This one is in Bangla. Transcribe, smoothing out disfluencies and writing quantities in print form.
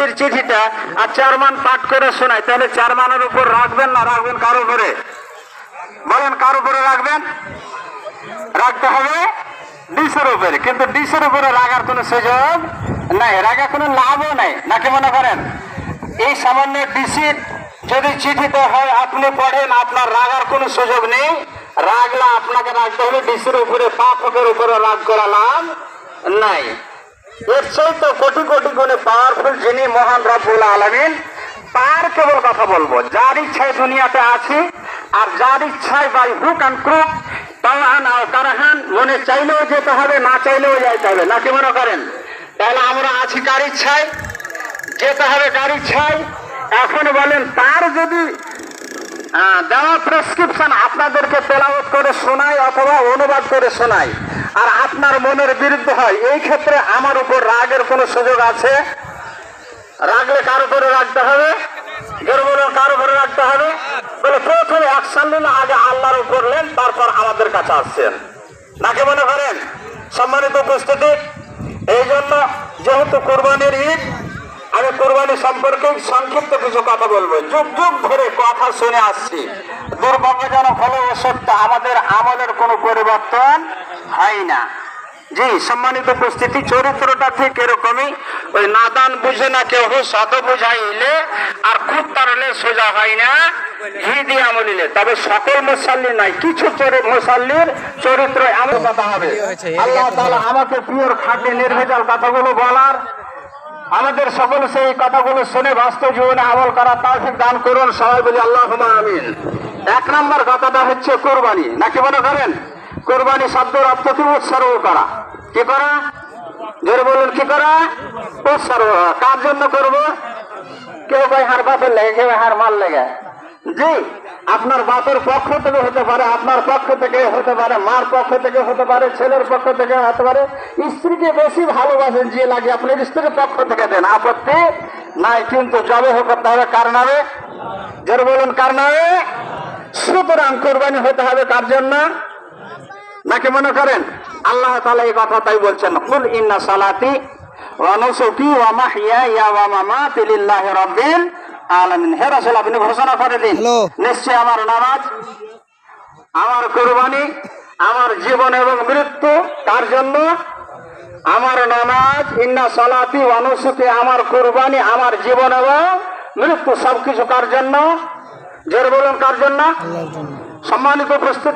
কুরবানির চিঠিটা আর চেয়ারম্যান পাঠ করে শোনায়, তাহলে চেয়ারম্যানের উপর রাখবেন না রাখবেন কার উপরে? বলেন কার উপরে রাখবেন? রাখতে হবে ডিসের উপরে। কিন্তু ডিসের উপরে রাখার কোনো সুযোগ নাই, রাখা কোনো লাভও নাই, নাকি মনে করেন? এই সামান্য ডিসির যদি চিঠিতে হয় আপনি পড়েন, আপনার রাগার কোনো সুযোগ নেই। রাগলে আপনাকে রাখতে হবে ডিসির উপরে, পাঠকের উপরে রাগ করা লাভ নাই। এর চাইতে কোটি কোটি গুণে পাওয়ারফুল যিনি মহান রব্বুল আলামিন, তার কেবল কথা বলবো। যার ইচ্ছায় দুনিয়াতে আছি, আর যার ইচ্ছায় বাই হুক অ্যান্ড ক্রুক, তাওয়ান আর কারাহান, মনে চাইলেও যেতে হবে, না চাইলেও যাইতে হবে, নাকি মনে করেন? তাহলে আমরা আছি কার ইচ্ছায়? যেতে হবে কার ইচ্ছায়? এখন বলেন, তার যদি দেওয়া প্রেসক্রিপশন আপনাদেরকে তেলাওয়াত করে শোনায় অথবা অনুবাদ করে শোনায়, আর আপনার মনের বিরুদ্ধে হয়, এই ক্ষেত্রে আমার উপর রাগের কোনো সুযোগ আছে? রাগলে কার উপরে রাখতে হবে? কার উপরে রাখতে হবে? বলে প্রথমে অ্যাকশন নিলে আগে আল্লাহর উপর নেন, তারপর আমাদের কাছে আসছেন, নাকি মনে করেন? সম্মানিত উপস্থিতি, এই জন্য যেহেতু কোরবানির ঈদ, আমি কোরবানি সম্পর্কে সংক্ষিপ্ত কিছু কথা বলবো। যুগ যুগ ধরে কথা শুনে আসছি, দুর্ভাগ্যজনক হলেও সত্য, আমাদের আমলের কোনো পরিবর্তন হয় না। জি সম্মানিত উপস্থিতি, চরিত্রটা ঠিক এরকমই। ওই নাদান বুঝে না কেউ, শত বুঝাইলে আর খুব তারলে সোজা হয় না ঘি দিয়ে আমলিলে। তবে সকল মুসাল্লি নাই, কিছু মুসাল্লির চরিত্র এমন কথা হবে। আল্লাহ তাআলা আমাকে পিওর খাঁটি নির্ভেজাল কথাগুলো বলার, আমাদের সকল সেই কথাগুলো শুনে বাস্তব জীবনে আমল করা তৌফিক দান করুন। সবাই বলি আল্লাহুম্মা আমিন। এক নম্বর কথাটা হচ্ছে কোরবানি, নাকি মনে করেন? কোরবানি শব্দের অর্থ কি? উৎসর্গ করা। কি করা? জোরে বলুন, কি করা? উৎসর্গ। কার জন্য করব? কেউ ভাই হার বাপের লেগে, কেউ হার মাল লেগে। জি, আপনার বাপের পক্ষ থেকে হতে পারে, আপনার পক্ষ থেকে হতে পারে, মার পক্ষ থেকে হতে পারে, ছেলের পক্ষ থেকে হতে পারে। স্ত্রীকে বেশি ভালোবাসেন যে লাগে, আপনার স্ত্রীর পক্ষ থেকে দেন, আপত্তি নাই। কিন্তু জবে করতে হবে কার নামে? জোরে বলুন, কার নামে? সুতরাং কোরবানি হতে হবে কার জন্য? নাকি মনে করেন? আল্লাহ তাআলা এই কথা তাই বলছেন, কুল ইন্না সালাতি ওয়া নুসুকি ওয়া মাহইয়ায়া ওয়া মামাতি লিল্লাহি রাব্বিল আলামিন। হে রাসূল, আপনি ঘোষণা করে দিন, নিশ্চয় আমার নামাজ, আমার কুরবানি, আমার জীবন এবং মৃত্যু কার জন্য? আমার নামাজ, ইন্না সালাতি ওয়া নুসুকি, আমার কুরবানি, আমার জীবন এবং মৃত্যু সবকিছু কার জন্য? জোরে বলুন, কার জন্য? সম্মানিত উপস্থিতি।